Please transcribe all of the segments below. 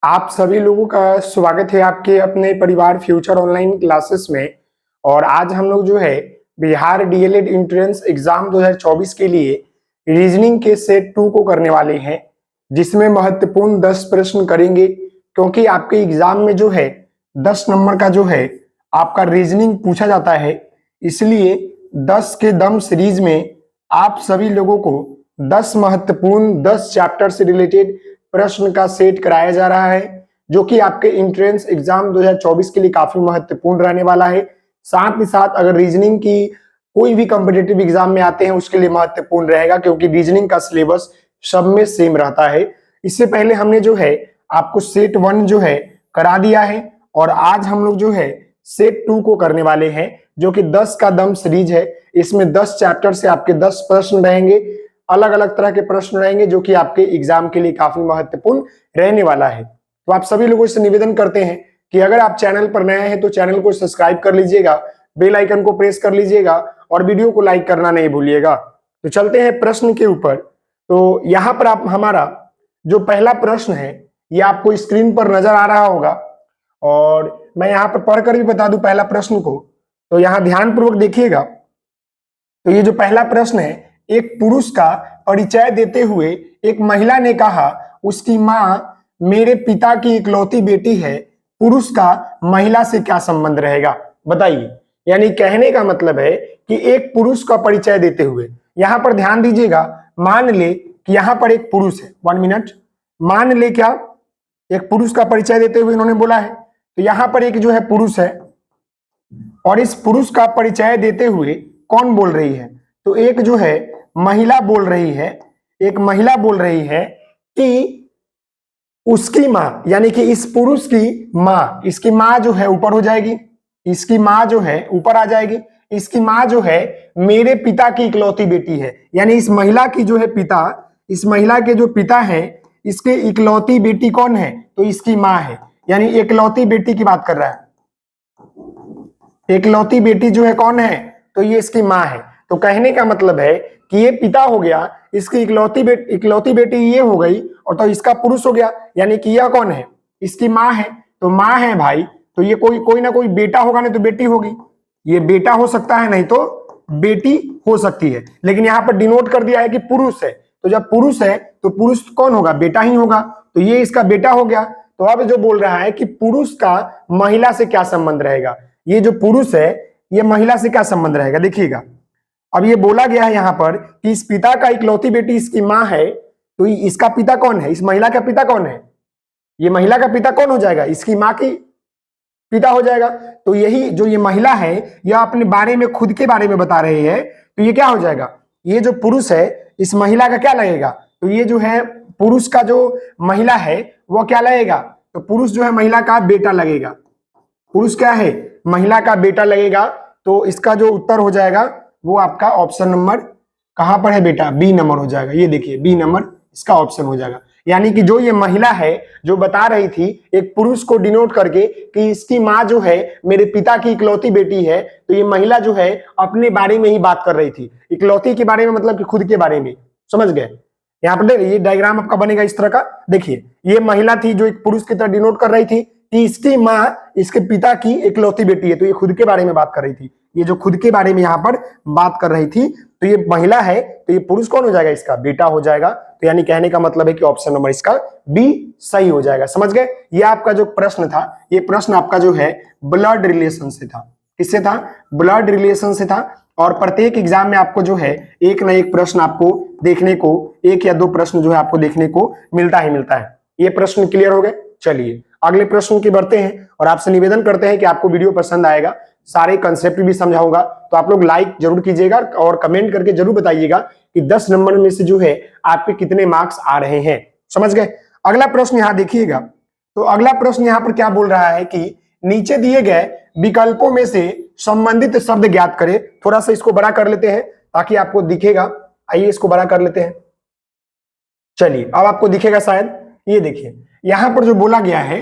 आप सभी लोगों का स्वागत है आपके अपने परिवार फ्यूचर ऑनलाइन क्लासेस में। और आज हम लोग जो है बिहार डीएलएड एंट्रेंस एग्जाम 2024 के लिए रीजनिंग के सेट 2 को करने वाले हैं, जिसमें महत्वपूर्ण 10 प्रश्न करेंगे। क्योंकि आपके एग्जाम में जो है 10 नंबर का जो है आपका रीजनिंग पूछा जाता है, इसलिए 10 के दम सीरीज में आप सभी लोगों को 10 महत्वपूर्ण 10 चैप्टर से रिलेटेड प्रश्न का सेट कराया जा रहा है, जो कि आपके एंट्रेंस एग्जाम 2024 के लिए काफी महत्वपूर्ण रहने वाला है। साथ ही साथ अगर रीजनिंग की कोई भी कॉम्पिटिटिव एग्जाम में आते हैं उसके लिए महत्वपूर्ण रहेगा, क्योंकि रीजनिंग का सिलेबस सब में सेम रहता है। इससे पहले हमने जो है आपको सेट 1 जो है करा दिया है, और आज हम लोग जो है सेट 2 को करने वाले हैं, जो कि 10 का दम सीरीज है। इसमें 10 चैप्टर से आपके 10 प्रश्न रहेंगे, अलग अलग तरह के प्रश्न रहेंगे, जो कि आपके एग्जाम के लिए काफी महत्वपूर्ण रहने वाला है। तो आप सभी लोगों से निवेदन करते हैं कि अगर आप चैनल पर नए हैं तो चैनल को सब्सक्राइब कर लीजिएगा, बेल आइकन को प्रेस कर लीजिएगा और वीडियो को लाइक करना नहीं भूलिएगा। तो चलते हैं प्रश्न के ऊपर। तो यहाँ पर आप हमारा जो पहला प्रश्न है ये आपको स्क्रीन पर नजर आ रहा होगा, और मैं यहाँ पर पढ़कर भी बता दूं पहला प्रश्न को, तो यहाँ ध्यानपूर्वक देखिएगा। तो ये जो पहला प्रश्न है, एक पुरुष का परिचय देते हुए एक महिला ने कहा उसकी मां मेरे पिता की इकलौती बेटी है, पुरुष का महिला से क्या संबंध रहेगा, बताइए। यानी कहने का मतलब है कि एक पुरुष का परिचय देते हुए, यहां पर ध्यान दीजिएगा, मान ले कि यहां पर एक पुरुष है, 1 मिनट, मान ले क्या एक पुरुष का परिचय देते हुए इन्होंने बोला है, तो यहां पर एक जो है पुरुष है, और इस पुरुष का परिचय देते हुए कौन बोल रही है, तो एक जो है महिला बोल रही है, एक महिला बोल रही है कि उसकी मां, यानी कि इस पुरुष की मां, इसकी मां जो है ऊपर हो जाएगी, इसकी मां जो है ऊपर आ जाएगी, इसकी मां जो है मेरे पिता की इकलौती बेटी है। यानी इस महिला की जो है पिता, इस महिला के जो पिता है, इसके इकलौती बेटी कौन है, तो इसकी मां है। यानी इकलौती बेटी की बात कर रहा है, इकलौती बेटी जो है कौन है, तो ये इसकी मां है। तो कहने का मतलब है कि ये पिता हो गया, इसकी इकलौती बेटी ये हो गई, और तो इसका पुरुष हो गया, यानी कि यह कौन है, इसकी मां है। तो मां है भाई, तो ये कोई ना कोई बेटा होगा, नहीं तो बेटी होगी। ये बेटा हो सकता है, नहीं तो बेटी हो सकती है, लेकिन यहाँ पर डिनोट कर दिया है कि पुरुष है। तो जब पुरुष है तो पुरुष कौन होगा, बेटा ही होगा, तो ये इसका बेटा हो गया। तो अब जो बोल रहा है कि पुरुष का महिला से क्या संबंध रहेगा, ये जो पुरुष है ये महिला से क्या संबंध रहेगा, देखिएगा। अब ये बोला गया है यहाँ पर कि इस पिता का इकलौती बेटी इसकी मां है, तो इसका पिता कौन है, इस महिला का पिता कौन है, ये महिला का पिता कौन हो जाएगा, इसकी मां की पिता हो जाएगा। तो यही जो ये महिला है यह अपने बारे में, खुद के बारे में बता रही है, तो ये क्या हो जाएगा, ये जो पुरुष है इस महिला का क्या लगेगा, तो ये जो है पुरुष का जो महिला है वो क्या लगेगा, तो पुरुष जो है महिला का बेटा लगेगा। पुरुष क्या है, महिला का बेटा लगेगा। तो इसका जो उत्तर हो जाएगा वो आपका ऑप्शन नंबर कहां पर है बेटा, बी नंबर हो जाएगा। ये देखिए बी नंबर इसका ऑप्शन हो जाएगा। यानी कि जो ये महिला है जो बता रही थी एक पुरुष को डिनोट करके कि इसकी मां जो है मेरे पिता की इकलौती बेटी है, तो ये महिला जो है अपने बारे में ही बात कर रही थी, इकलौती के बारे में, मतलब कि खुद के बारे में, समझ गए। यहाँ पर ये डायग्राम आपका बनेगा इस तरह का, देखिए ये महिला थी जो एक पुरुष की तरह डिनोट कर रही थी कि इसकी मां इसके पिता की इकलौती बेटी है, तो ये खुद के बारे में बात कर रही थी। ये जो खुद के बारे में यहाँ पर बात कर रही थी, तो ये महिला है, तो ये पुरुष कौन हो जाएगा, इसका बेटा हो जाएगा। तो यानी कहने का मतलब है कि ऑप्शन नंबर इसका बी सही हो जाएगा, समझ गए। ये आपका जो प्रश्न था, ये प्रश्न आपका जो है ब्लड रिलेशन से था, किससे था, ब्लड रिलेशन से था। और प्रत्येक एग्जाम में आपको जो है एक ना एक प्रश्न आपको देखने को, एक या दो प्रश्न जो है आपको देखने को मिलता ही मिलता है। ये प्रश्न क्लियर हो गए। चलिए अगले प्रश्न की बढ़ते हैं, और आपसे निवेदन करते हैं कि आपको वीडियो पसंद आएगा, सारे कंसेप्ट भी समझाऊंगा, तो आप लोग लाइक जरूर कीजिएगा और कमेंट करके जरूर बताइएगा कि 10 नंबर में से जो है आपके कितने मार्क्स आ रहे हैं, समझ गए। अगला प्रश्न यहां देखिएगा। तो अगला प्रश्न यहां पर क्या बोल रहा है कि नीचे दिए गए विकल्पों में से संबंधित शब्द ज्ञात करें। थोड़ा सा इसको बड़ा कर लेते हैं ताकि आपको दिखेगा। आइए इसको बड़ा कर लेते हैं। चलिए अब आपको दिखेगा शायद। ये देखिए यहां पर जो बोला गया है,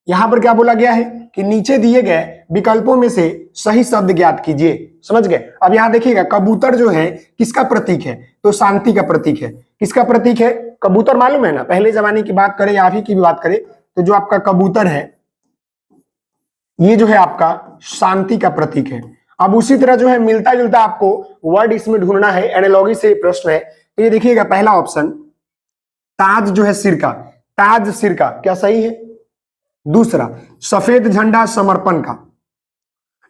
यहां पर क्या बोला गया है कि नीचे दिए गए विकल्पों में से सही शब्द ज्ञात कीजिए। समझ गए। अब यहां देखिएगा कबूतर जो है किसका प्रतीक है, तो शांति का प्रतीक है। किसका प्रतीक है? कबूतर मालूम है ना, पहले जमाने की बात करें या अभी की भी बात करें तो जो आपका कबूतर है ये जो है आपका शांति का प्रतीक है। अब उसी तरह जो है मिलता जुलता आपको वर्ड इसमें ढूंढना है, एनालॉगी से प्रश्न है। तो ये देखिएगा पहला ऑप्शन ताज जो है सिर का, ताज सिर का, क्या सही है? दूसरा सफेद झंडा समर्पण का,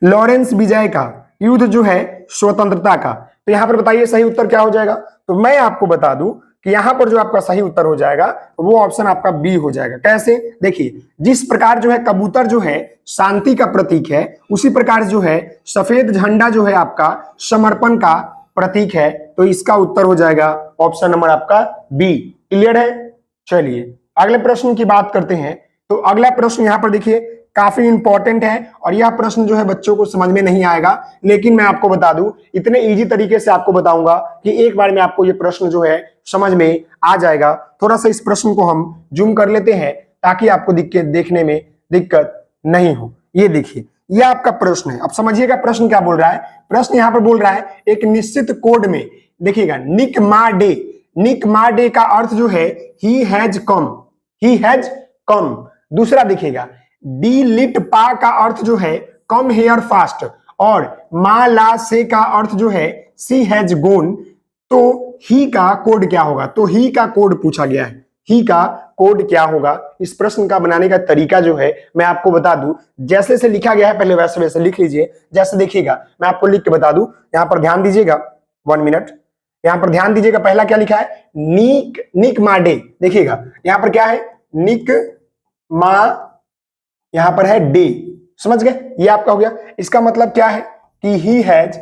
लॉरेंस विजय का, युद्ध जो है स्वतंत्रता का। तो यहां पर बताइए सही उत्तर क्या हो जाएगा? तो मैं आपको बता दूं कि यहां पर जो आपका सही उत्तर हो जाएगा वो ऑप्शन आपका बी हो जाएगा। कैसे? देखिए जिस प्रकार जो है कबूतर जो है शांति का प्रतीक है, उसी प्रकार जो है सफेद झंडा जो है आपका समर्पण का प्रतीक है। तो इसका उत्तर हो जाएगा ऑप्शन नंबर आपका बी। क्लियर है? चलिए अगले प्रश्न की बात करते हैं। तो अगला प्रश्न यहां पर देखिए काफी इंपॉर्टेंट है और यह प्रश्न जो है बच्चों को समझ में नहीं आएगा, लेकिन मैं आपको बता दूं इतने इजी तरीके से आपको बताऊंगा कि एक बार में आपको ये प्रश्न जो है समझ में आ जाएगा। थोड़ा सा इस प्रश्न को हम जूम कर लेते हैं ताकि आपको देखने में दिक्कत नहीं हो। ये देखिए ये आपका प्रश्न है। अब समझिएगा प्रश्न क्या बोल रहा है। प्रश्न यहां पर बोल रहा है एक निश्चित कोड में देखिएगा निक मा डे, निक मा डे का अर्थ जो है he has come, he has come. दूसरा देखिएगा डी लिट पा का अर्थ जो है कम हेयर फास्ट, और मा ला से का अर्थ जो है सी हैज गोन। तो ही का कोड क्या होगा? तो ही का कोड पूछा गया है, ही का कोड क्या होगा? इस प्रश्न का बनाने का तरीका जो है मैं आपको बता दूं, जैसे से लिखा गया है पहले वैसे वैसे लिख लीजिए। जैसे देखिएगा मैं आपको लिख के बता दूं, यहां पर ध्यान दीजिएगा, 1 मिनट, यहां पर ध्यान दीजिएगा। पहला क्या लिखा है? निक, निक मा डे। देखिएगा यहां पर क्या है? निक मा, यहां पर है डे। समझ गए? ये आपका हो गया। इसका मतलब क्या है कि ही हैज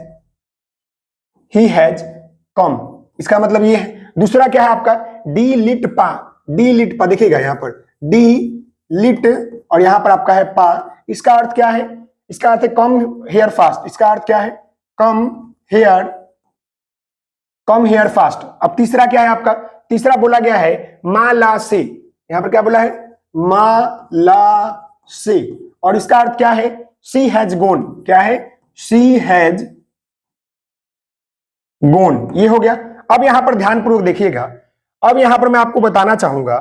कम, इसका मतलब ये है। दूसरा क्या है आपका? डी लिट पा, डी लिट पा। देखिएगा यहां पर डी लिट और यहां पर आपका है पा। इसका अर्थ क्या है? इसका अर्थ है कम हेयर फास्ट। इसका अर्थ क्या है? Come here fast. अब तीसरा क्या है आपका? तीसरा बोला गया है मा ला से। यहां पर क्या बोला है? मा ला से। और इसका अर्थ क्या है? सी हैज गोन। क्या है? सी हैज गोन। ये हो गया। अब यहां पर ध्यानपूर्वक देखिएगा। अब यहां पर मैं आपको बताना चाहूंगा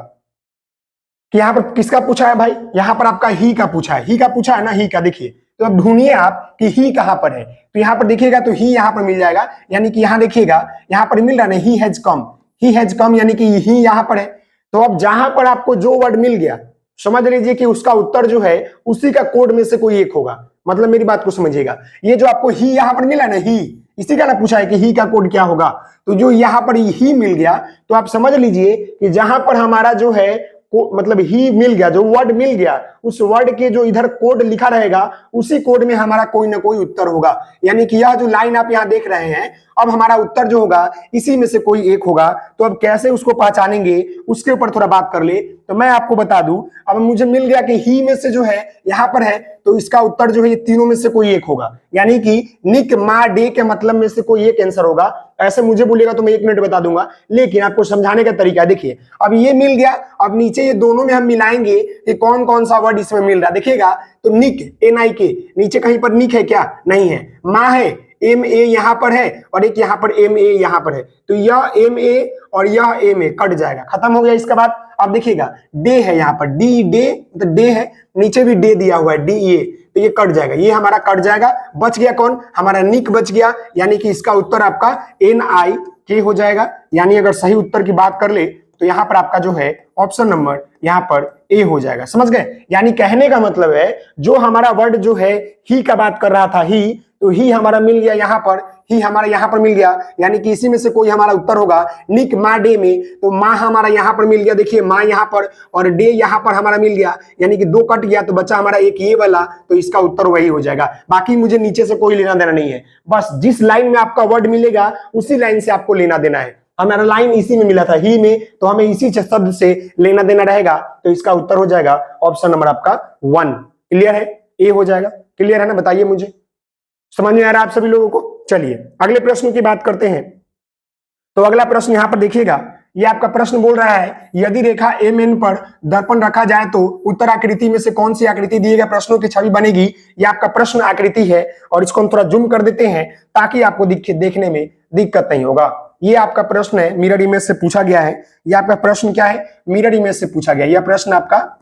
कि यहां पर किसका पूछा है भाई? यहां पर आपका ही का पूछा है, ही का पूछा है ना, ही का। देखिए तो अब ढूंढिए आप कि ही कहां पर है। तो यहां पर देखिएगा तो ही यहां पर मिल जाएगा, यानी कि यहां देखिएगा यहां पर मिल रहा है he has come, he has come, यानी कि ही यहां पर है। तो अब जहां पर आपको जो वर्ड मिल गया समझ लीजिए कि उसका उत्तर जो है उसी का कोड में से कोई एक होगा। मतलब मेरी बात को समझिएगा, ये जो आपको ही यहां पर मिला ना, ही, इसी का ना पूछा है कि ही का कोड क्या होगा। तो जो यहां पर ही मिल गया तो आप समझ लीजिए कि जहां पर हमारा जो है मतलब ही मिल गया, जो वर्ड मिल गया, उस वर्ड के जो इधर कोड लिखा रहेगा उसी कोड में हमारा कोई ना कोई उत्तर होगा। यानी कि यह जो लाइन आप यहां देख रहे हैं, अब हमारा उत्तर जो होगा इसी में से कोई एक होगा। तो अब कैसे उसको पहचानेंगे उसके ऊपर थोड़ा बात कर ले तो मैं आपको बता दूं। अब मुझे मिल गया कि ही में से जो है यहां पर है, तो इसका उत्तर जो है ये तीनों में से कोई एक होगा। यानी कि निक मा डे के मतलब में से कोई एक आंसर होगा। ऐसे मुझे बोलेगा तो मैं 1 मिनट बता दूंगा, लेकिन आपको समझाने का तरीका देखिए। अब ये मिल गया, अब नीचे ये दोनों में हम मिलाएंगे कि कौन कौन सा वर्ड इसमें मिल रहा है। देखिएगा तो निक, NIK, नीचे कहीं पर निक है क्या? नहीं है। माँ है, MA यहां पर है, और एक यहां पर MA यहां पर है। तो यह MA और यह MA कट जाएगा, खत्म हो गया। इसके बाद अब देखिएगा डे है यहां पर, डी डे, तो डे है, नीचे भी डे दिया हुआ है DA, तो ये कट जाएगा, ये हमारा कट जाएगा। बच गया कौन? हमारा निक बच गया। यानी कि इसका उत्तर आपका NIK हो जाएगा। यानी अगर सही उत्तर की बात कर ले तो यहां पर आपका जो है ऑप्शन नंबर यहां पर ए हो जाएगा। समझ गए? यानी कहने का मतलब है जो हमारा वर्ड जो है ही का बात कर रहा था, ही, तो ही हमारा मिल गया यहां पर, ही हमारा यहां पर मिल गया। यानी कि इसी में से कोई हमारा उत्तर होगा। निक मा डे में तो माँ हमारा यहां पर मिल गया, देखिए माँ यहां पर, और डे यहां पर हमारा मिल गया। यानी कि 2 कट गया तो बचा हमारा एक ये वाला, तो इसका उत्तर वही हो जाएगा। बाकी मुझे नीचे से कोई लेना देना नहीं है, बस जिस लाइन में आपका वर्ड मिलेगा उसी लाइन से आपको लेना देना है। हमारा लाइन इसी में मिला था, ही में, तो हमें इसी शब्द से लेना देना रहेगा। तो इसका उत्तर हो जाएगा ऑप्शन नंबर आपका 1। क्लियर है? ए हो जाएगा। क्लियर है ना? बताइए मुझे, समझ में आ रहा है आप सभी लोगों को? चलिए अगले प्रश्न की बात करते हैं। तो अगला प्रश्न यहां पर देखिएगा, ये आपका प्रश्न बोल रहा है यदि रेखा एम पर दर्पण रखा जाए तो उत्तर आकृति में से कौन सी आकृति दिए गए प्रश्नों की छवि बनेगी। ये आपका प्रश्न आकृति है और इसको हम थोड़ा जूम कर देते हैं ताकि आपको देखने में दिक्कत नहीं होगा। ये आपका प्रश्न है, मिरर इमेज से पूछा गया है। ये आपका प्रश्न क्या है, मिरर इमेज से पूछा गया। यह प्रश्न आपका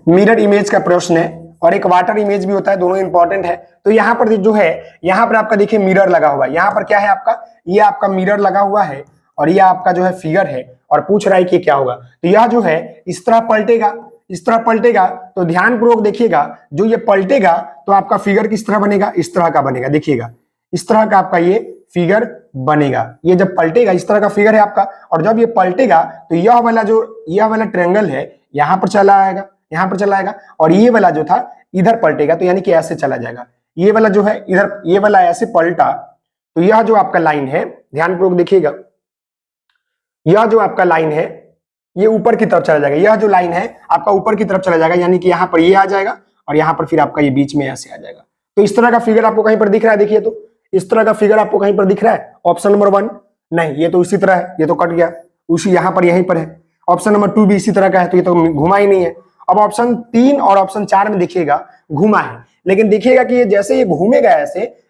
मिरर इमेज का प्रश्न है और एक वाटर इमेज भी होता है, दोनों इंपॉर्टेंट है। तो यहाँ पर जो है, यहाँ पर आपका देखिए मिरर लगा हुआ है। यहाँ पर क्या है आपका, ये आपका मिरर लगा हुआ है और ये आपका जो है फिगर है और पूछ रहा है कि क्या होगा। तो यह जो है इस तरह पलटेगा, इस तरह पलटेगा। तो ध्यानपूर्वक देखिएगा, जो ये पलटेगा तो आपका फिगर किस तरह बनेगा, इस तरह का बनेगा। देखिएगा इस तरह का आपका ये फिगर बनेगा। ये जब पलटेगा इस तरह का फिगर है आपका, और जब ये पलटेगा तो यह वाला ट्रायंगल है यहाँ पर चला आएगा, यहाँ पर चला आएगा, और ये वाला जो था इधर पलटेगा, तो यानी कि ऐसे चला जाएगा। ये वाला जो है इधर, ये वाला ऐसे पलटा, तो यह जो आपका लाइन है, ध्यानपूर्वक देखिएगा, यह जो आपका लाइन है ये ऊपर की तरफ चला जाएगा। यह जो लाइन है आपका ऊपर की तरफ चला जाएगा, यानी कि यहाँ पर ये आ जाएगा और यहाँ पर फिर आपका ये बीच में ऐसे आ जाएगा। तो इस तरह का फिगर आपको कहीं पर दिख रहा है, देखिए तो इस तरह का फिगर आपको कहीं पर दिख रहा है। ऑप्शन नंबर 1 नहीं, ये तो इसी तरह है, ये तो कट गया, उसी यहाँ पर यहीं पर है। ऑप्शन नंबर 2 भी इसी तरह का है, तो ये तो घुमा ही नहीं है। अब ऑप्शन 3 और ऑप्शन 4 में देखिएगा घुमा है, लेकिन देखिएगा कि ये जैसे ये घूमेगा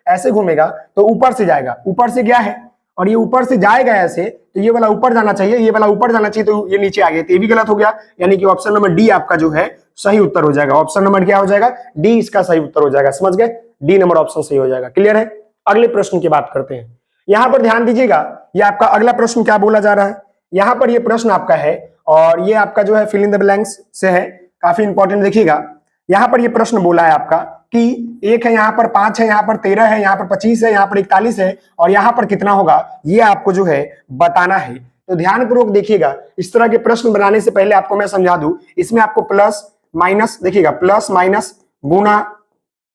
ऐसे घूमेगा तो ऊपर से जाएगा, ऊपर से गया है और ये ऊपर से जाएगा ऐसे, तो ये वाला ऊपर जाना चाहिए, ये वाला ऊपर जाना चाहिए, तो ये नीचे आ गया, तो ये भी गलत हो गया। यानी कि ऑप्शन नंबर डी आपका जो है सही उत्तर हो जाएगा। ऑप्शन नंबर क्या हो जाएगा, डी इसका सही उत्तर हो जाएगा। समझ गए, डी नंबर ऑप्शन सही हो जाएगा। क्लियर है। अगले प्रश्न की बात करते हैं। यहां पर ध्यान दीजिएगा, ये आपका अगला प्रश्न क्या बोला जा रहा है। यहां पर ये प्रश्न आपका है और ये आपका जो है फिल इन द ब्लैंक्स से है, काफी इंपॉर्टेंट। देखिएगा यहां पर ये प्रश्न बोला है आपका कि 1 है, यहाँ पर 5 है, यहाँ पर 13 है, यहाँ पर 25 है, यहाँ पर 41 है, और यहाँ पर कितना होगा ये आपको जो है बताना है। तो ध्यानपूर्वक देखिएगा, इस तरह के प्रश्न बनाने से पहले आपको मैं समझा दूं, इसमें आपको प्लस माइनस, देखिएगा प्लस माइनस, गुना,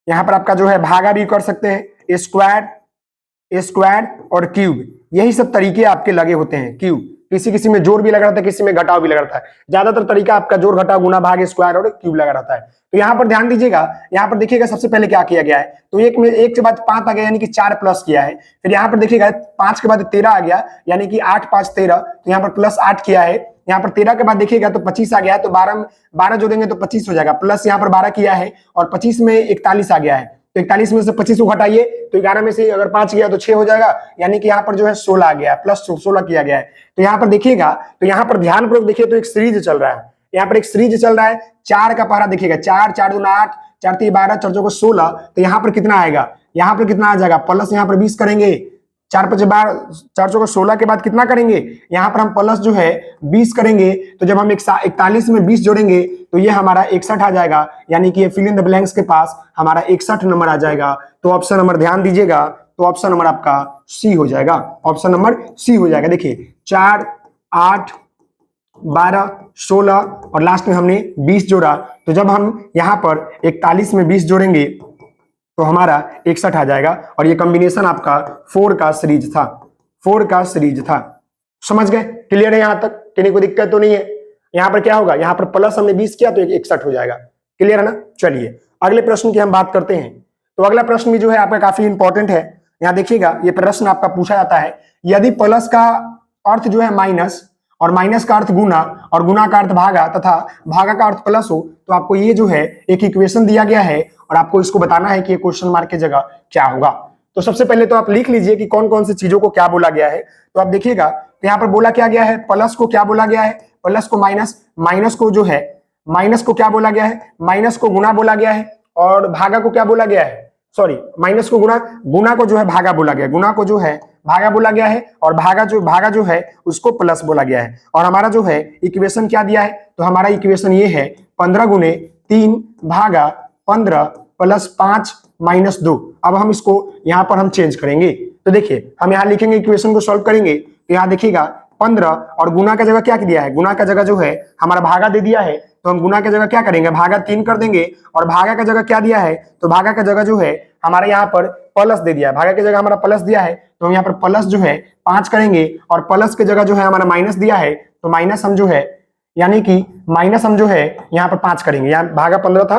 यहाँ पर आपका जो है भागा भी कर सकते हैं, स्क्वायर और क्यूब, यही सब तरीके आपके लगे होते हैं। क्यूब किसी में जोड़ भी लगा रहता है, किसी में घटाव भी लगा रहता है। ज्यादातर तरीका आपका जोड़ घटाव गुना भाग स्क्वायर और क्यूब लगा रहता है। तो यहाँ पर ध्यान दीजिएगा, यहाँ पर देखिएगा सबसे पहले क्या किया गया है, तो एक के बाद 5 आ गया, यानी कि 4 प्लस किया है। फिर यहाँ पर देखिएगा 5 के बाद 13 आ गया, यानी कि 8 5 13, तो यहाँ पर प्लस 8 किया है। यहाँ पर 13 के बाद देखिएगा तो 25 आ गया है, तो 12 जोड़ेंगे तो 25 हो जाएगा, प्लस यहाँ पर 12 किया है और 25 में 41 आ गया है, तो 41 में से 25 को घटाइए तो 11 में से अगर 5 गया तो 6 हो जाएगा, यानी कि यहाँ पर जो है 16 आ गया, प्लस 16 किया गया है। तो यहाँ पर देखिएगा, तो यहाँ पर ध्यानपूर्वक देखिए, तो एक सीरीज चल रहा है, यहाँ पर एक सीरीज चल रहा है। 4 का पहरा देखिएगा, 4 4 दूना 8, 4 3 12, 4 चौको 16, तो यहाँ पर कितना आएगा, यहाँ पर कितना आ जाएगा, प्लस यहाँ पर 20 करेंगे, 4 5 12, 4 चौको 16 के बाद कितना करेंगे, यहाँ पर हम प्लस जो है 20 करेंगे। तो जब हम 41 में 20 जोड़ेंगे तो ये हमारा 61 आ जाएगा, यानी कि ये फिल इन द ब्लैंक्स के पास हमारा 61 नंबर आ जाएगा। तो ऑप्शन नंबर ध्यान दीजिएगा, तो ऑप्शन नंबर आपका सी हो जाएगा, ऑप्शन नंबर सी हो जाएगा। देखिए 4 8 12 16 और लास्ट में हमने 20 जोड़ा, तो जब हम यहाँ पर 41 में 20 जोड़ेंगे तो हमारा 61 आ जाएगा। और ये कॉम्बिनेशन आपका 4 का सीरीज था, 4 का सीरीज था। समझ गए, क्लियर है यहाँ तक, किसी को दिक्कत तो नहीं है। यहाँ पर क्या होगा, यहाँ पर प्लस हमने 20 किया तो 61 हो जाएगा। क्लियर है ना। चलिए अगले प्रश्न की हम बात करते हैं। तो अगला प्रश्न भी जो है आपका काफी इंपॉर्टेंट है। यहाँ देखिएगा, ये प्रश्न आपका पूछा जाता है, यदि प्लस का अर्थ जो है माइनस और माइनस का अर्थ गुना और गुना का अर्थ भागा तथा भागा का अर्थ प्लस हो, तो आपको ये जो है एक इक्वेशन दिया गया है और आपको इसको बताना है कि ये क्वेश्चन मार्क की जगह क्या होगा। तो सबसे पहले तो आप लिख लीजिए कि कौन कौन सी चीजों को क्या बोला गया है। तो आप देखिएगा, तो यहाँ पर बोला क्या गया है, प्लस को क्या बोला गया है, प्लस को माइनस, माइनस को जो है माइनस को क्या बोला गया है, माइनस को गुना बोला गया है, और भागा को क्या बोला गया है, सॉरी माइनस को गुना, गुना को जो है भागा बोला गया, गुना को जो है भागा बोला गया है, और भागा जो है उसको प्लस बोला गया है। और हमारा जो है इक्वेशन क्या दिया है, तो हमारा इक्वेशन ये है 15 गुने 3 भागा 15 प्लस 5 माइनस 2। अब हम इसको यहाँ पर हम चेंज करेंगे। तो देखिए हम यहाँ लिखेंगे, इक्वेशन को सॉल्व करेंगे, तो यहाँ देखिएगा 15 और गुना का जगह क्या दिया है, गुना का जगह जो है हमारा भागा दे दिया है, तो हम गुना की जगह क्या करेंगे, भागा 3 कर देंगे, और भागा का जगह क्या दिया है, तो भागा का जगह जो है हमारे यहाँ पर प्लस दे दिया है, भागा की जगह हमारा प्लस दिया है, तो हम यहाँ पर प्लस जो है 5 करेंगे, और प्लस की जगह जो है हमारा माइनस दिया है, तो माइनस हम जो है, यानी कि माइनस हम जो है यहाँ पर 5 करेंगे। यहाँ भागा 15 था,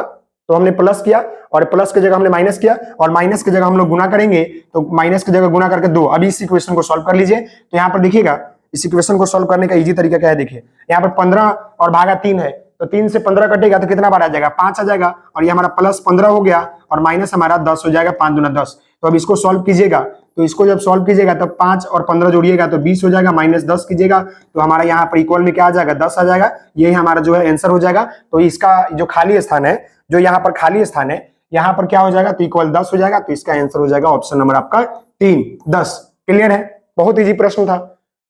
तो हमने प्लस किया और प्लस की जगह हमने माइनस किया और माइनस की जगह हम लोग गुना करेंगे, तो माइनस की जगह गुना करके 2। अभी इस इक्वेशन को सॉल्व कर लीजिए। तो यहाँ पर देखिएगा इस इक्वेशन को सॉल्व करने का इजी तरीका क्या है, देखिए यहाँ पर 15 और भागा 3 है, तो 3 से 15 कटेगा तो कितना बार आ जाएगा, 5 आ जाएगा, और ये हमारा प्लस 15 हो गया और माइनस हमारा 10 हो जाएगा, 5 दूना 10। तो अब इसको सॉल्व कीजिएगा, तो इसको जब सॉल्व कीजिएगा तो 5 और 15 जोड़िएगा तो 20 हो जाएगा, माइनस 10 कीजिएगा तो हमारा यहाँ पर इक्वल में क्या आ जाएगा, 10 आ जाएगा। यही हमारा जो है आंसर हो जाएगा। तो इसका जो खाली स्थान है, जो यहाँ पर खाली स्थान है, यहाँ पर क्या हो जाएगा, तो इक्वल 10 हो जाएगा। तो इसका आंसर हो जाएगा ऑप्शन नंबर आपका 3, 10। क्लियर है, बहुत इजी प्रश्न था।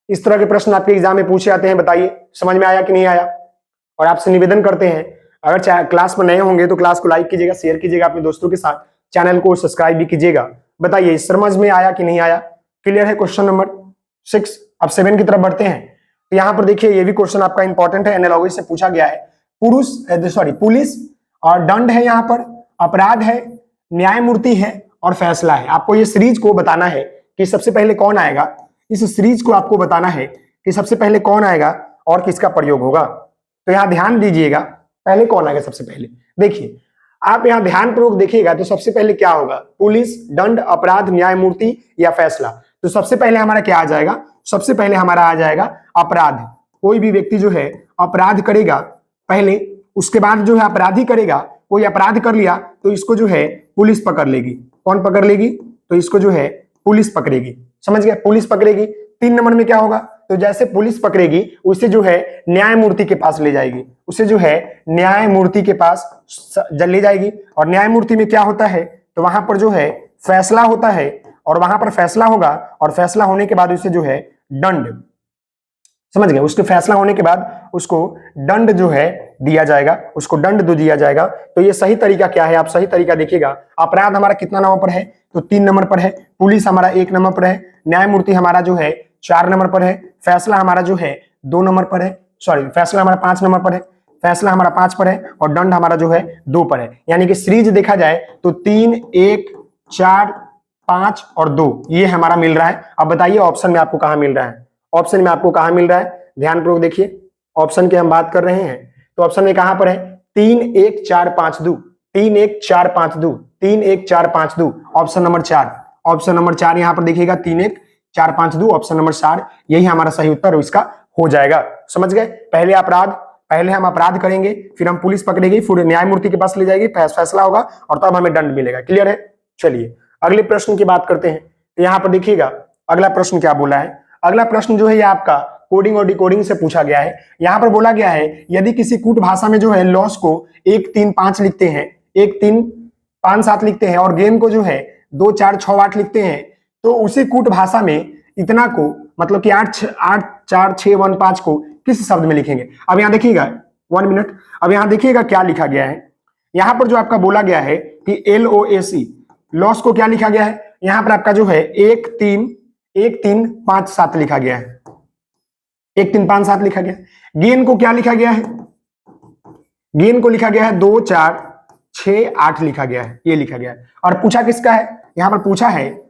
इस तरह के प्रश्न आपके एग्जाम में पूछे जाते हैं, बताइए समझ में आया कि नहीं आया। और आपसे निवेदन करते हैं, अगर क्लास में नए होंगे तो क्लास को लाइक कीजिएगा, शेयर कीजिएगा अपने दोस्तों के साथ, चैनल को सब्सक्राइब भी कीजिएगा। बताइए समझ में आया कि नहीं आया। क्लियर है। Question number 6। अब 7 की तरफ बढ़ते हैं। तो यहाँ पर देखिए ये भी क्वेश्चन आपका इंपॉर्टेंट है, एनालॉजी से पूछा गया है। पुलिस और दंड है, यहाँ पर अपराध है, न्यायमूर्ति है और फैसला है। आपको ये सीरीज को बताना है कि सबसे पहले कौन आएगा। इस सीरीज को आपको बताना है कि सबसे पहले कौन आएगा और किसका प्रयोग होगा। तो यहाँ ध्यान दीजिएगा, पहले कौन आएगा सबसे पहले। देखिए आप यहाँ ध्यान पूर्वक देखिएगा तो सबसे पहले क्या होगा, पुलिस, दंड, अपराध, न्यायमूर्ति या फैसला। तो सबसे पहले हमारा क्या आ जाएगा, सबसे पहले हमारा आ जाएगा अपराध। कोई भी व्यक्ति जो है अपराध करेगा पहले, उसके बाद जो है अपराधी करेगा, कोई अपराध कर लिया तो इसको जो है पुलिस पकड़ लेगी। कौन पकड़ लेगी, तो इसको जो है पुलिस पकड़ेगी। समझ गया, पुलिस पकड़ेगी। 3 नंबर में क्या होगा, तो जैसे पुलिस पकड़ेगी उसे जो है न्यायमूर्ति के पास ले जाएगी, उसे जो है न्यायमूर्ति के पास ले जाएगी। और न्यायमूर्ति में क्या होता है, तो वहां पर जो है फैसला होता है, और वहां पर फैसला होगा, और फैसला होने के बाद उसे जो है दंड, समझ गए, उसके फैसला होने के बाद उसको दंड जो है दिया जाएगा, उसको दंड दो दिया जाएगा। तो ये सही तरीका क्या है, आप सही तरीका देखिएगा। अपराध हमारा कितना नंबर पर है, तो 3 नंबर पर है। पुलिस हमारा 1 नंबर पर है। न्यायमूर्ति हमारा जो है 4 नंबर पर है। फैसला हमारा जो है 2 नंबर पर है, सॉरी फैसला हमारा 5 नंबर पर है, फैसला हमारा 5 पर है, और दंड हमारा जो है 2 पर है। यानी कि सीरीज देखा जाए तो 3, 1, 4, 5 और 2 ये हमारा मिल रहा है। अब बताइए ऑप्शन में आपको कहां मिल रहा है, ऑप्शन में आपको कहां मिल रहा है, ध्यानपूर्वक देखिए। ऑप्शन की हम बात कर रहे हैं तो ऑप्शन में कहां पर है, 3, 1, 4, 5, 2, 3, 1, 4, 5, 2, 3, 1, 4, 5, 2, ऑप्शन नंबर 4। ऑप्शन नंबर 4 यहां पर देखिएगा, 3, 1, 4, 5, 2, ऑप्शन नंबर 4 यही हमारा सही उत्तर इसका हो जाएगा। समझ गए, पहले हम अपराध करेंगे, फिर हम पुलिस पकड़ेगी, फिर न्यायमूर्ति के पास ले जाएगी, फैसला होगा और तब हमें दंड मिलेगा। क्लियर है। चलिए अगले प्रश्न की बात करते हैं। तो यहाँ पर देखिएगा अगला प्रश्न क्या बोला है। अगला प्रश्न जो है ये आपका कोडिंग और डिकोडिंग से पूछा गया है। यहाँ पर बोला गया है यदि किसी कूट भाषा में जो है लॉस को 1, 3, 5 लिखते हैं, 1, 3, 5, 7 लिखते हैं, और गेम को जो है 2, 4, 6, 8 लिखते हैं, तो उसी कूट भाषा में इतना को मतलब कि 8, 4, 6, 1, 5 को किस शब्द में लिखेंगे। अब यहाँ देखिएगा 1 मिनट, अब यहाँ देखिएगा क्या लिखा गया है। यहाँ पर जो आपका बोला गया है कि LOSE लॉस को क्या लिखा गया है, यहाँ पर आपका जो है 1, 3, 5, 7 लिखा गया है, 1, 3, 5, 7 लिखा गया है। गेन को क्या लिखा गया है, गेन को लिखा गया है 2, 4, 6, 8 लिखा गया है, ये लिखा गया है। और पूछा किसका है, यहाँ पर पूछा है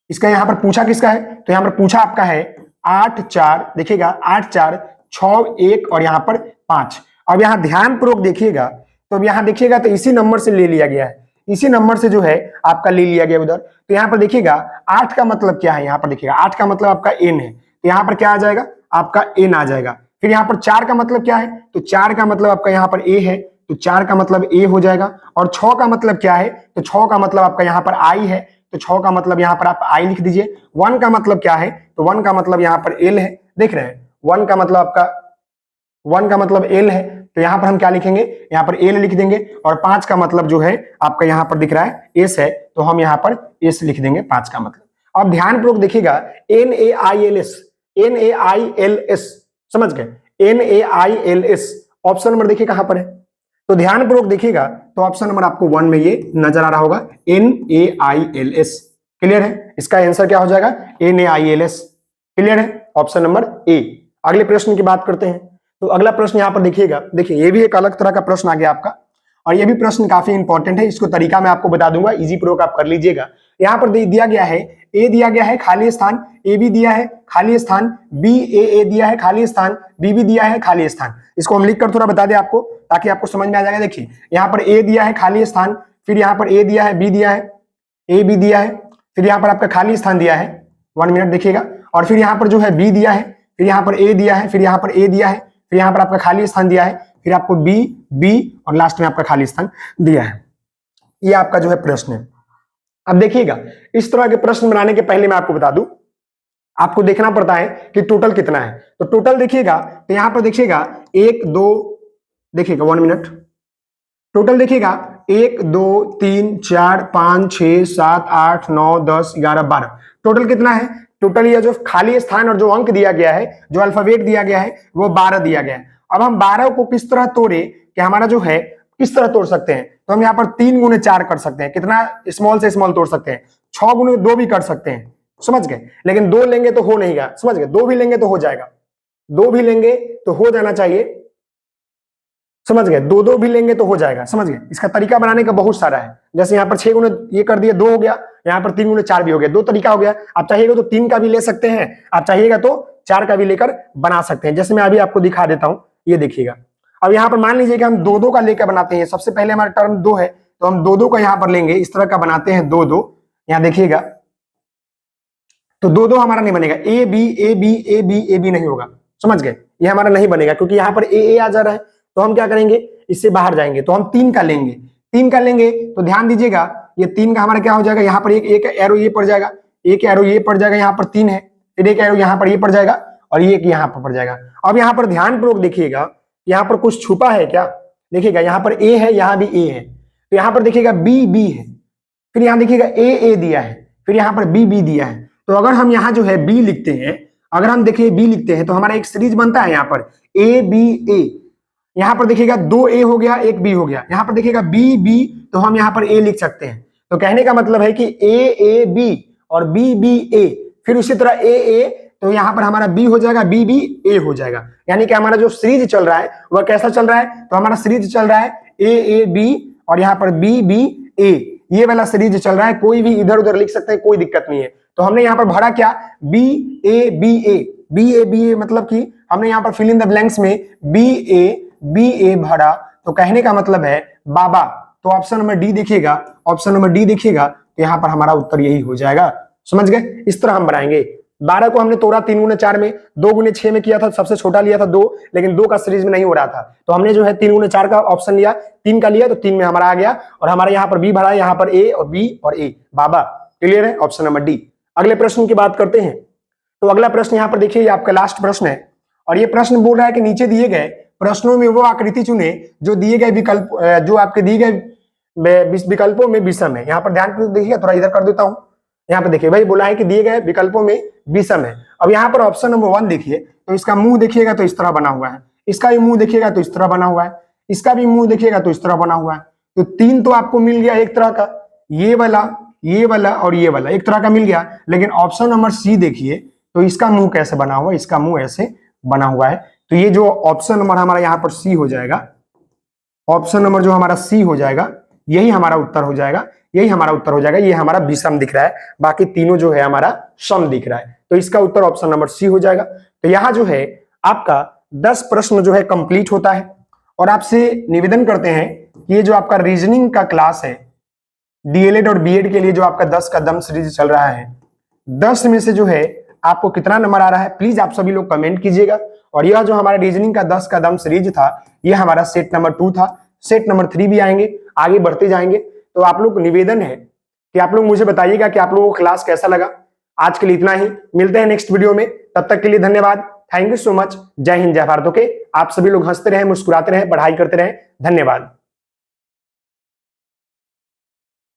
इसका, यहाँ पर पूछा किसका है, तो यहाँ पर पूछा आपका है 8, 4, देखिएगा 8, 4, 6, 1 और यहाँ पर 5। अब यहाँ ध्यान पूर्वक देखिएगा, तो अब यहाँ देखिएगा तो इसी नंबर से ले लिया गया है, इसी नंबर से जो है आपका ले लिया गया उधर। तो यहाँ पर देखिएगा 8 का मतलब क्या है, यहाँ पर देखिएगा 8 का मतलब आपका n है, तो यहाँ पर क्या आ जाएगा, आपका n आ जाएगा। फिर यहाँ पर 4 का मतलब क्या है, तो 4 का मतलब आपका यहाँ पर a है, तो 4 का मतलब a हो जाएगा। और 6 का मतलब क्या है, तो 6 का मतलब आपका यहाँ पर i है, तो 6 का मतलब यहाँ पर आप i लिख दीजिए। 1 का मतलब क्या है, तो 1 का मतलब यहाँ पर l है, देख रहे हैं 1 का मतलब आपका 1 का मतलब l है, तो यहाँ पर हम क्या लिखेंगे, यहाँ पर l लिख देंगे। और 5 का मतलब जो है आपका यहाँ पर दिख रहा है s है, तो हम यहाँ पर s लिख देंगे 5 का मतलब। अब ध्यानपूर्वक देखिएगा NAILS, समझ गए, NAILS ऑप्शन नंबर देखिए कहां पर है, तो ध्यानपूर्वक देखिएगा तो ऑप्शन नंबर आपको 1 में ये नजर आ रहा होगा, NAILS। क्लियर है, इसका आंसर क्या हो जाएगा, NAILS। क्लियर है, ऑप्शन नंबर ए। अगले प्रश्न की बात करते हैं। तो अगला प्रश्न यहाँ पर देखिएगा, देखिए ये भी एक अलग तरह का प्रश्न आ गया आपका, और ये भी प्रश्न काफी इंपॉर्टेंट है। इसको तरीका मैं आपको बता दूंगा, इजी प्रयोग आप कर लीजिएगा। यहाँ पर दिया गया है ए दिया गया है खाली स्थान, ए भी दिया है खाली स्थान, बी ए दिया है खाली स्थान, बी भी दिया है खाली स्थान। इसको हम लिख कर थोड़ा बता दें आपको, ताकि आपको समझ में आ जाएगा। देखिए यहाँ पर ए दिया है खाली स्थान, फिर यहाँ पर ए दिया है, बी दिया है, ए बी दिया है, फिर यहाँ पर आपका खाली स्थान दिया है, 1 मिनट देखिएगा, और फिर यहाँ पर जो है बी दिया है, फिर यहाँ पर ए दिया है, फिर यहाँ पर ए दिया है, फिर यहाँ पर आपका खाली स्थान दिया है, फिर आपको बी बी और लास्ट में आपका खाली स्थान दिया है। ये आपका जो है प्रश्न है। अब देखिएगा इस तरह के प्रश्न बनाने के पहले मैं आपको बता दूं, आपको देखना पड़ता है कि टोटल कितना है। तो टोटल देखिएगा तो यहां पर देखिएगा 1 2, देखिएगा 1 मिनट, टोटल देखिएगा 1 2 3 4 5 6 7 8 9 10 11 12, टोटल कितना है? टोटल ये जो खाली स्थान और जो अंक दिया गया है, जो अल्फाबेट दिया गया है, वो 12 दिया गया है। अब हम 12 को किस तरह तोड़े कि हमारा जो है किस तरह तोड़ सकते हैं, तो हम यहाँ पर 3 गुने 4 कर सकते हैं, कितना स्मॉल से स्मॉल तोड़ सकते हैं, 6 गुने 2 भी कर सकते हैं, समझ गए। लेकिन 2 लेंगे तो हो नहीं गया, समझ गए, 2 भी लेंगे तो हो जाएगा, 2 भी लेंगे तो हो जाना चाहिए, समझ गए, 2 भी लेंगे तो हो जाएगा, समझ गए। इसका तरीका बनाने का बहुत सारा है, जैसे यहाँ पर 6 गुने ये कर दिए 2 हो गया, यहाँ पर 3 गुने 4 भी हो गया, 2 तरीका हो गया। आप चाहिएगा तो 3 का भी ले सकते हैं, आप चाहिएगा तो 4 का भी लेकर बना सकते हैं, जैसे मैं अभी आपको दिखा देता हूं, ये देखिएगा। अब यहाँ पर मान लीजिए कि हम 2 का लेकर बनाते हैं, सबसे पहले हमारा टर्म 2 है, तो हम 2 का यहाँ पर लेंगे, इस तरह का बनाते हैं 2 यहाँ देखिएगा, तो 2 हमारा नहीं बनेगा, A B A B A B A B नहीं होगा, समझ गए, ये हमारा नहीं बनेगा, क्योंकि यहाँ पर ए आ जा रहा है, तो हम क्या करेंगे, इससे बाहर जाएंगे, तो हम 3 का लेंगे, 3 का लेंगे तो ध्यान दीजिएगा, ये 3 का हमारा क्या हो जाएगा, यहाँ पर एक एरो ये पड़ जाएगा, एक एरो ये पड़ जाएगा, यहाँ पर 3 है, फिर एक एरो यहाँ पर ये पड़ जाएगा, और ये यहाँ पर पड़ जाएगा। अब यहाँ पर ध्यान पूर्वक देखिएगा, यहाँ पर कुछ छुपा है क्या, देखिएगा यहाँ पर ए है, यहाँ भी ए है, तो यहाँ पर देखिएगा बी बी है, फिर यहाँ देखिएगा ए दिया है, फिर यहाँ पर बी बी दिया है। तो अगर हम यहाँ जो है बी लिखते हैं, अगर हम देखिए बी लिखते हैं तो हमारा एक सीरीज बनता है, यहाँ पर ए बी ए, यहाँ पर देखिएगा 2 ए हो गया, 1 बी हो गया, यहाँ पर देखिएगा बी बी, तो हम यहाँ पर ए लिख सकते हैं। तो कहने का मतलब है कि ए बी और बी बी ए, फिर उसी तरह ए, तो यहाँ पर हमारा बी हो जाएगा, बी बी ए हो जाएगा, यानी कि हमारा जो सीरीज चल रहा है वह कैसा चल रहा है, तो हमारा सीरीज चल रहा है ए बी और यहाँ पर बी बी ए, ये वाला सीरीज चल रहा है, कोई भी इधर उधर लिख सकते हैं, कोई दिक्कत नहीं है। तो हमने यहाँ पर भरा क्या, बी ए बी ए मतलब कि हमने यहाँ पर फिल इन द ब्लैंक्स में बी ए भरा, तो कहने का मतलब है बाबा। तो ऑप्शन नंबर डी देखिएगा, ऑप्शन नंबर डी देखिएगा, तो यहाँ पर हमारा उत्तर यही हो जाएगा, समझ गए। इस तरह हम बनाएंगे। 12 को हमने तोड़ा 3 गुने 4 में, 2 गुने 6 में किया था, सबसे छोटा लिया था 2, लेकिन 2 का सीरीज में नहीं हो रहा था, तो हमने जो है 3 गुने 4 का ऑप्शन लिया, 3 का लिया तो 3 में हमारा आ गया, और हमारे यहाँ पर बी भरा, यहाँ पर ए और बी और ए, बाबा। क्लियर है, ऑप्शन नंबर डी। अगले प्रश्न की बात करते हैं। तो अगला प्रश्न यहाँ पर देखिए, ये आपका लास्ट प्रश्न है, और ये प्रश्न बोल रहा है कि नीचे दिए गए प्रश्नों में वो आकृति चुने जो दिए गए विकल्प, जो आपके दिए गए विकल्पों में विषम है। यहाँ पर ध्यान देखिए, थोड़ा इधर कर देता हूं, यहाँ पे देखिए भाई बोला है कि दिए गए विकल्पों में विषम है। अब यहाँ पर ऑप्शन नंबर 1 देखिए, तो इसका मुंह देखिएगा तो इस तरह बना हुआ है, इसका भी मुंह देखिएगा तो इस तरह बना हुआ है, इसका भी मुंह देखिएगा तो इस तरह बना हुआ है। तो 3 तो आपको मिल गया एक तरह का, ये वाला और ये वाला एक तरह का मिल गया। लेकिन ऑप्शन नंबर सी देखिए, तो इसका मुंह कैसे बना हुआ है, इसका मुंह ऐसे बना हुआ है। तो ये जो ऑप्शन नंबर हमारा यहाँ पर सी हो जाएगा, ऑप्शन नंबर जो हमारा सी हो जाएगा, यही हमारा उत्तर हो जाएगा, यही हमारा उत्तर हो जाएगा। ये हमारा विषम दिख रहा है, बाकी तीनों जो है हमारा सम दिख रहा है, तो इसका उत्तर ऑप्शन नंबर सी हो जाएगा। तो यहाँ जो है आपका 10 प्रश्न जो है कंप्लीट होता है। और आपसे निवेदन करते हैं कि ये जो आपका रीजनिंग का क्लास है, डीएलएड और बीएड के लिए जो आपका 10 का दम सीरीज चल रहा है, 10 में से जो है आपको कितना नंबर आ रहा है, प्लीज आप सभी लोग कमेंट कीजिएगा। और यह जो हमारा रीजनिंग का 10 का दम सीरीज था, यह हमारा सेट नंबर 2 था, सेट नंबर 3 भी आएंगे, आगे बढ़ते जाएंगे। तो आप लोग निवेदन है कि आप लोग मुझे बताइएगा कि आप लोगों को क्लास कैसा लगा। आज के लिए इतना ही, मिलते हैं नेक्स्ट वीडियो में, तब तक के लिए धन्यवाद, थैंक यू सो मच। जय हिंद, जय भारत। ओके, आप सभी लोग हंसते रहें, मुस्कुराते रहें, पढ़ाई करते रहें, धन्यवाद।